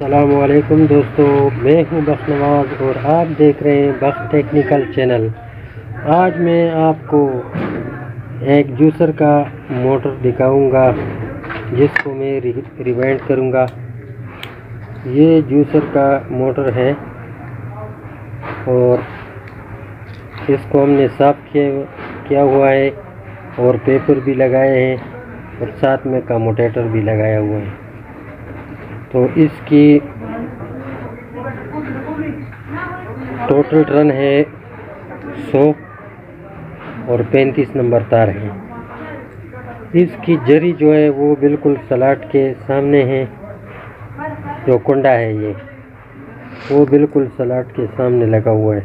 अस्सलामुअलैकुम दोस्तों, मैं हूं बख्श नवाज़ और आप देख रहे हैं बख्श टेक्निकल चैनल। आज मैं आपको एक जूसर का मोटर दिखाऊंगा जिसको मैं रिवाइंड करूंगा। ये जूसर का मोटर है और इसको हमने साफ़ किया हुआ है और पेपर भी लगाए हैं और साथ में कम्यूटेटर भी लगाया हुआ है। तो इसकी टोटल रन है 100 और 35 नंबर तार है। इसकी जरी जो है वो बिल्कुल स्लॉट के सामने है। जो कुंडा है ये वो बिल्कुल स्लॉट के सामने लगा हुआ है।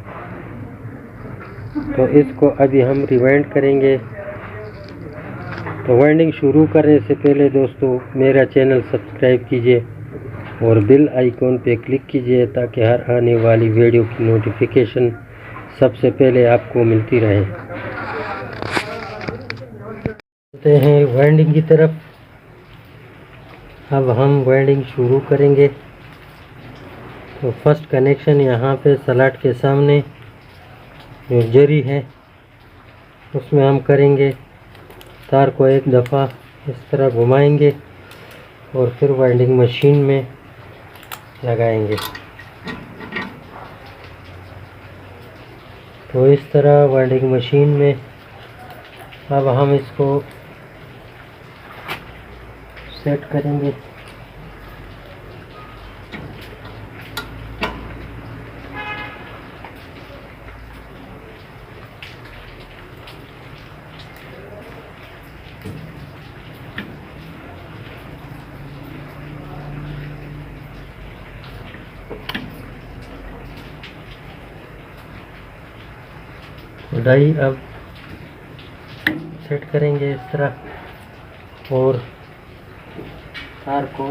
तो इसको अभी हम रिवाइंड करेंगे। तो वाइंडिंग शुरू करने से पहले दोस्तों मेरा चैनल सब्सक्राइब कीजिए और बेल आइकॉन पे क्लिक कीजिए ताकि हर आने वाली वीडियो की नोटिफिकेशन सबसे पहले आपको मिलती रहे। चलते हैं वाइंडिंग की तरफ। अब हम वाइंडिंग शुरू करेंगे। तो फर्स्ट कनेक्शन यहाँ पे स्लॉट के सामने जो जरी है उसमें हम करेंगे। तार को एक दफ़ा इस तरह घुमाएंगे और फिर वाइंडिंग मशीन में लगाएंगे। तो इस तरह वाइंडिंग मशीन में अब हम इसको सेट करेंगे। डाई अब सेट करेंगे इस तरह और तार को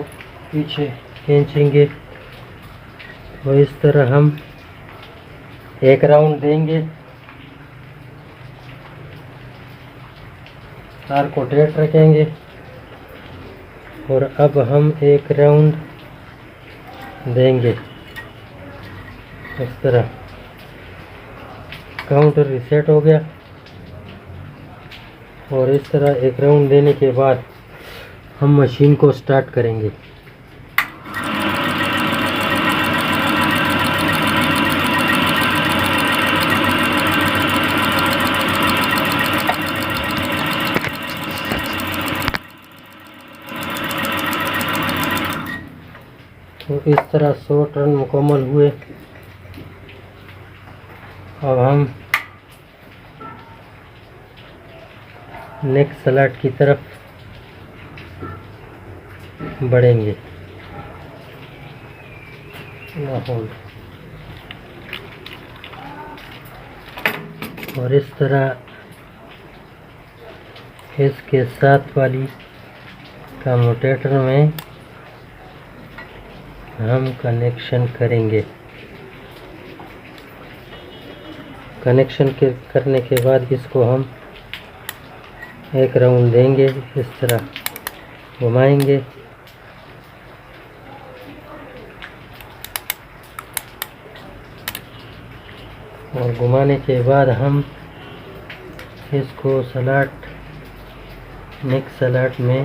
पीछे खींचेंगे। तो इस तरह हम एक राउंड देंगे। तार को टाइट रखेंगे और अब हम एक राउंड देंगे इस तरह। काउंटर रिसेट हो गया और इस तरह एक राउंड देने के बाद हम मशीन को स्टार्ट करेंगे। तो इस तरह 100 टर्न मुकम्मल हुए। अब हम नेक्स्ट स्लॉट की तरफ बढ़ेंगे। और इस तरह इसके साथ वाली कम्यूटेटर में हम कनेक्शन करेंगे। कनेक्शन करने के बाद इसको हम एक राउंड देंगे, इस तरह घुमाएंगे और घुमाने के बाद हम इसको स्लॉट नेक्स्ट स्लॉट में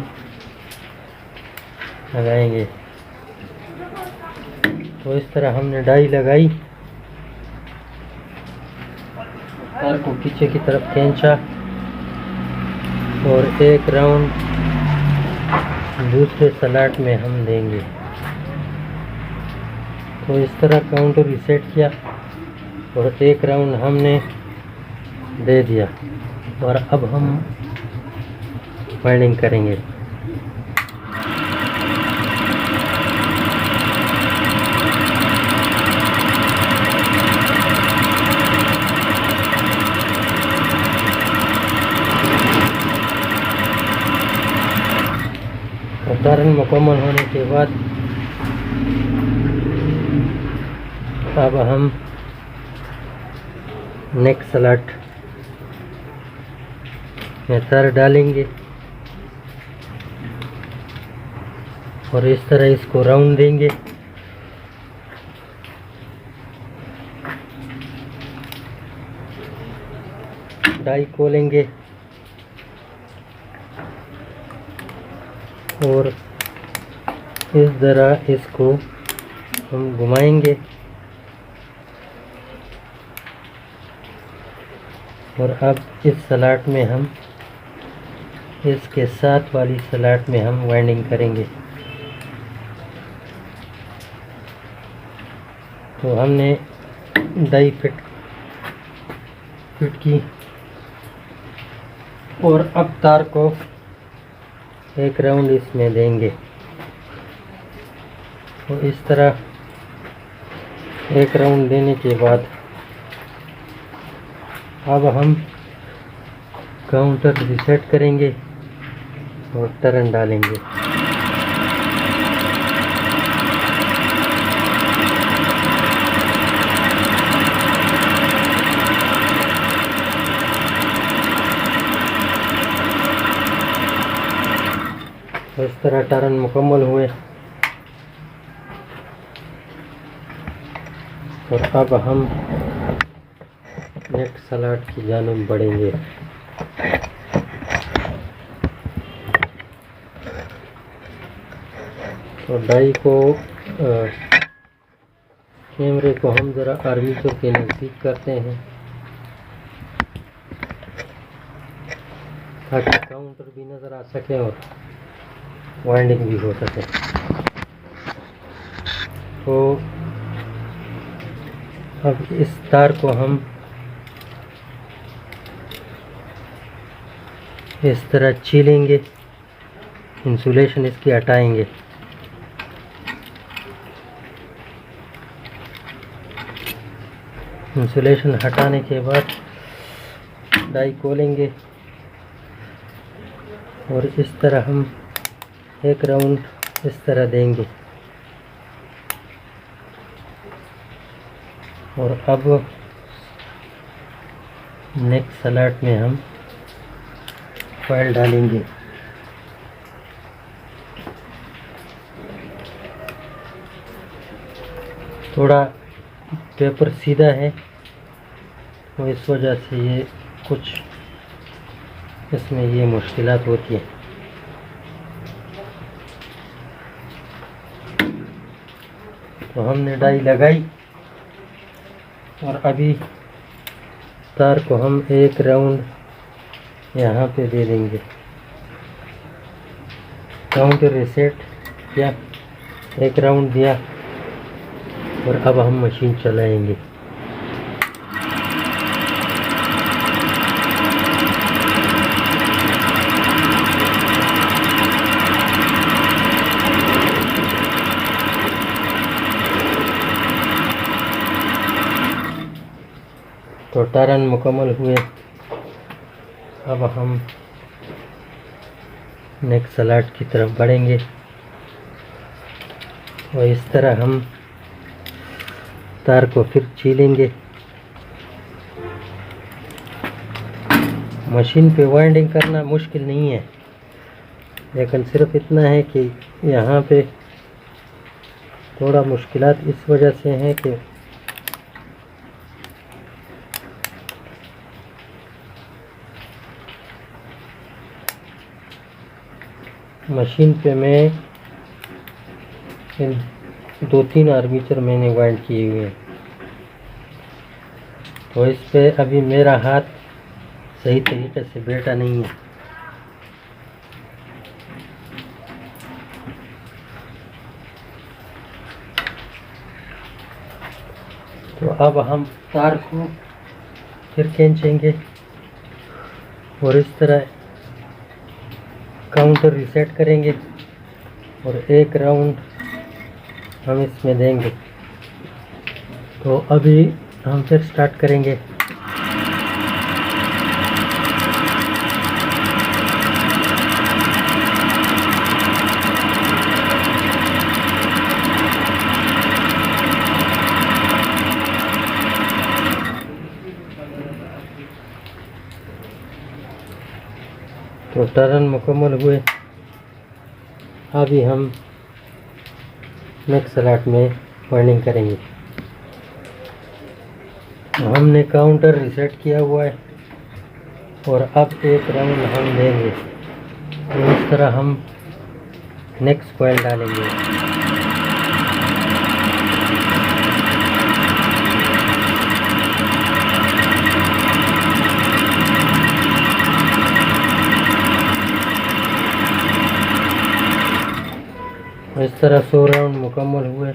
लगाएंगे। तो इस तरह हमने डाई लगाई, तार को पीछे की तरफ खींचा और एक राउंड दूसरे स्लॉट में हम देंगे। तो इस तरह काउंटर रिसेट किया और एक राउंड हमने दे दिया और अब हम वाइंडिंग करेंगे। टर्न मुकम्मल होने के बाद अब हम नेक्स्ट स्लॉट में तार डालेंगे और इस तरह इसको राउंड देंगे डाई खोलेंगे और इस तरह इसको हम घुमाएंगे और अब इस स्लॉट में हम इसके साथ वाली स्लॉट में हम वाइंडिंग करेंगे। तो हमने डाई फिट की और अब तार को एक राउंड इसमें देंगे। तो इस तरह एक राउंड देने के बाद अब हम काउंटर रिसेट करेंगे और टर्न डालेंगे। तो इस तरह टर्न मुकम्मल हुए और अब हम नेक्स्ट स्लॉट की जानिब बढ़ेंगे। तो डाई को कैमरे को हम ज़रा आर्मेचर के नज़दीक करते हैं ताकि काउंटर भी नज़र आ सके और वाइंडिंग भी हो सके। तो अब इस तार को हम इस तरह छीलेंगे, इंसुलेशन इसकी हटाएंगे। इंसुलेशन हटाने के बाद डाई खोलेंगे और इस तरह हम एक राउंड इस तरह देंगे और अब नेक्स्ट स्लॉट में हम फॉयल डालेंगे। थोड़ा पेपर सीधा है तो इस वजह से ये कुछ इसमें ये मुश्किलात होती है। तो हमने डाई लगाई और अभी तार को हम एक राउंड यहाँ पे दे देंगे। काउंटर रिसेट किया, एक राउंड दिया और अब हम मशीन चलाएंगे। तो टर्न मुकम्मल हुए। अब हम नेक्स्ट स्लॉट की तरफ बढ़ेंगे और इस तरह हम तार को फिर छीलेंगे। मशीन पे वाइंडिंग करना मुश्किल नहीं है, लेकिन सिर्फ इतना है कि यहाँ पे थोड़ा मुश्किलात इस वजह से हैं कि मशीन पे मैं इन 2-3 आर्मेचर मैंने वाइंड किए हुए हैं, तो इस पे अभी मेरा हाथ सही तरीके से बैठा नहीं है। तो अब हम तार को फिर खींचेंगे और इस तरह काउंटर रिसेट करेंगे और एक राउंड हम इसमें देंगे। तो अभी हम फिर स्टार्ट करेंगे। तो टर्न मुकम्मल हुए। अभी हम नेक्स्ट स्लॉट में वाइंडिंग करेंगे। हमने काउंटर रिसेट किया हुआ है और अब एक राउंड हम देंगे। तो इस तरह हम नेक्स्ट कॉइल डालेंगे। इस तरह 100 राउंड मुकम्मल हुए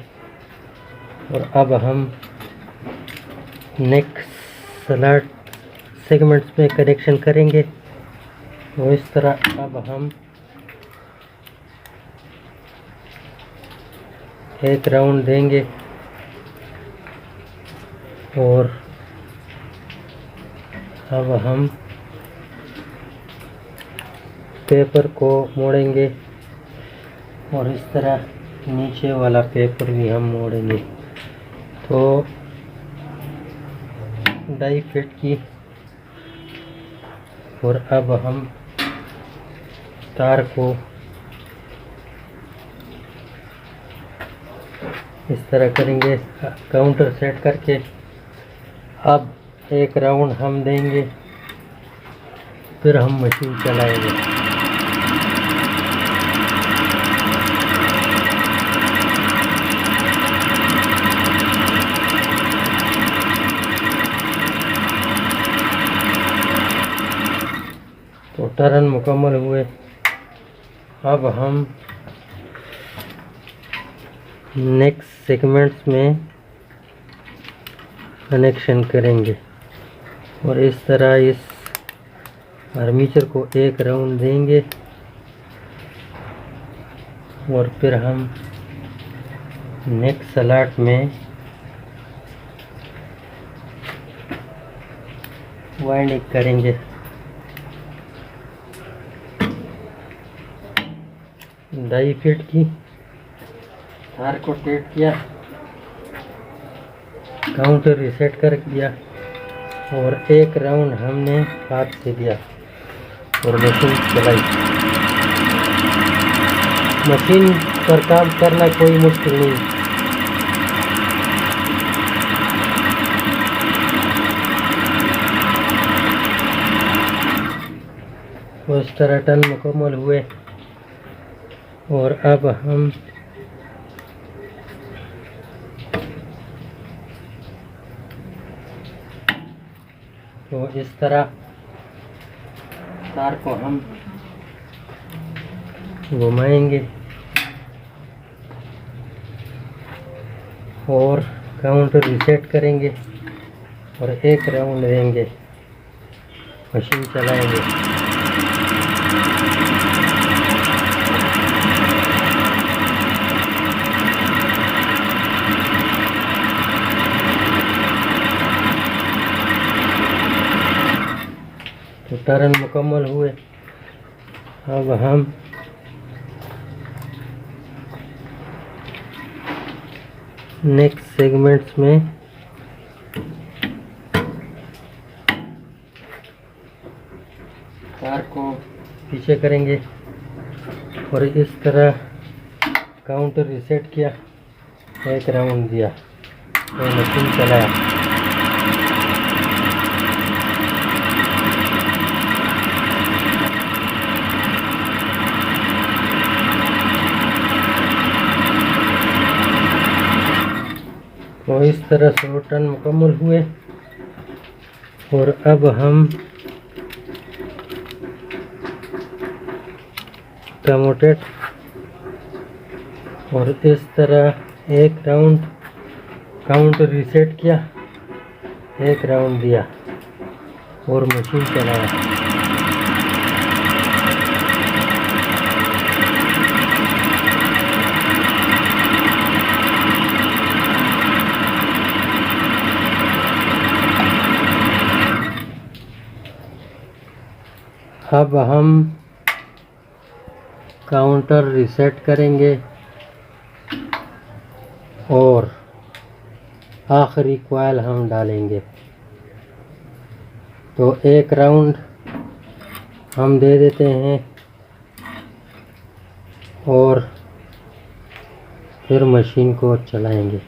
और अब हम नेक्स्ट स्लॉट सेगमेंट्स में कनेक्शन करेंगे। तो इस तरह अब हम एक राउंड देंगे और अब हम पेपर को मोड़ेंगे और इस तरह नीचे वाला पेपर भी हम मोड़ेंगे। तो डाई फिट की और अब हम तार को इस तरह करेंगे काउंटर सेट करके। अब एक राउंड हम देंगे, फिर हम मशीन चलाएंगे। तो टर्न मुकम्मल हुए। अब हम नेक्स्ट सेगमेंट्स में कनेक्शन करेंगे और इस तरह इस आर्मीचर को एक राउंड देंगे और फिर हम नेक्स्ट स्लॉट में वाइंडिंग करेंगे। डाई फिट की, तार को टाइट किया, काउंटर रीसेट कर दिया और एक राउंड हमने हाथ से दिया और मशीन चलाई। मशीन पर काम करना कोई मुश्किल नहीं। तो इस तरह टर्न मुकम्मल हुए और अब हम तो इस तरह तार को हम घुमाएंगे और काउंटर रीसेट करेंगे और एक राउंड देंगे, मशीन चलाएंगे। तो टर्न मुकम्मल हुए। अब हम नेक्स्ट सेगमेंट्स में तार को पीछे करेंगे और इस तरह काउंटर रीसेट किया, एक राउंड दिया और मशीन चलाया। तो इस तरह 100 टर्न मुकम्मल हुए और अब हम कमोटेट और इस तरह एक राउंड काउंटर रीसेट किया, एक राउंड दिया और मशीन चलाया। अब हम काउंटर रीसेट करेंगे और आखिरी कॉइल हम डालेंगे। तो एक राउंड हम दे देते हैं और फिर मशीन को चलाएंगे।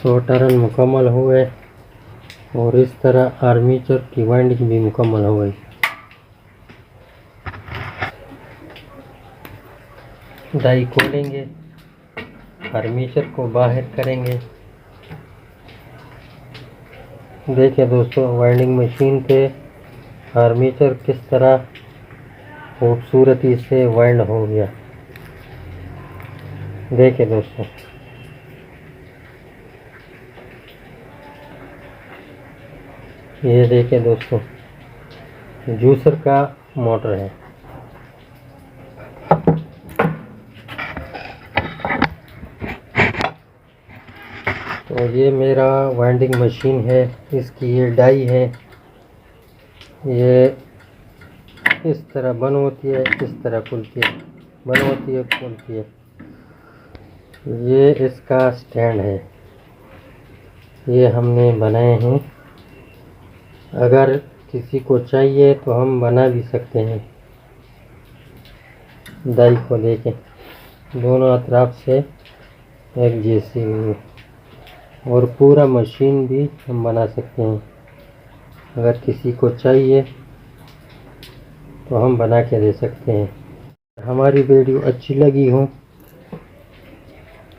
100 टर्न मुकम्मल हुए और इस तरह आर्मीचर की वाइंडिंग भी मुकम्मल हो गई। डाई खोलेंगे, आर्मीचर को बाहर करेंगे। देखिए दोस्तों, वाइंडिंग मशीन पे आर्मीचर किस तरह खूबसूरती से वाइंड हो गया। देखिए दोस्तों, ये देखिए दोस्तों, जूसर का मोटर है। तो ये मेरा वाइंडिंग मशीन है, इसकी ये डाई है, ये इस तरह बंद होती है, इस तरह खुलती है, बंद होती है, खुलती है। ये इसका स्टैंड है, ये हमने बनाए हैं। अगर किसी को चाहिए तो हम बना भी सकते हैं। डाई को देखें, दोनों अतराफ से एक जैसी हुई, और पूरा मशीन भी हम बना सकते हैं। अगर किसी को चाहिए तो हम बना के दे सकते हैं। हमारी वीडियो अच्छी लगी हो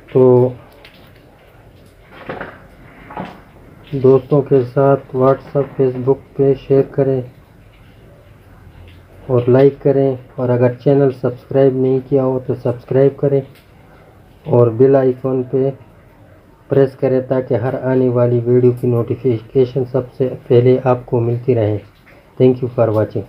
तो दोस्तों के साथ व्हाट्सएप, फेसबुक पे शेयर करें और लाइक करें, और अगर चैनल सब्सक्राइब नहीं किया हो तो सब्सक्राइब करें और बेल आइकॉन पे प्रेस करें ताकि हर आने वाली वीडियो की नोटिफिकेशन सबसे पहले आपको मिलती रहे। Thank you for watching.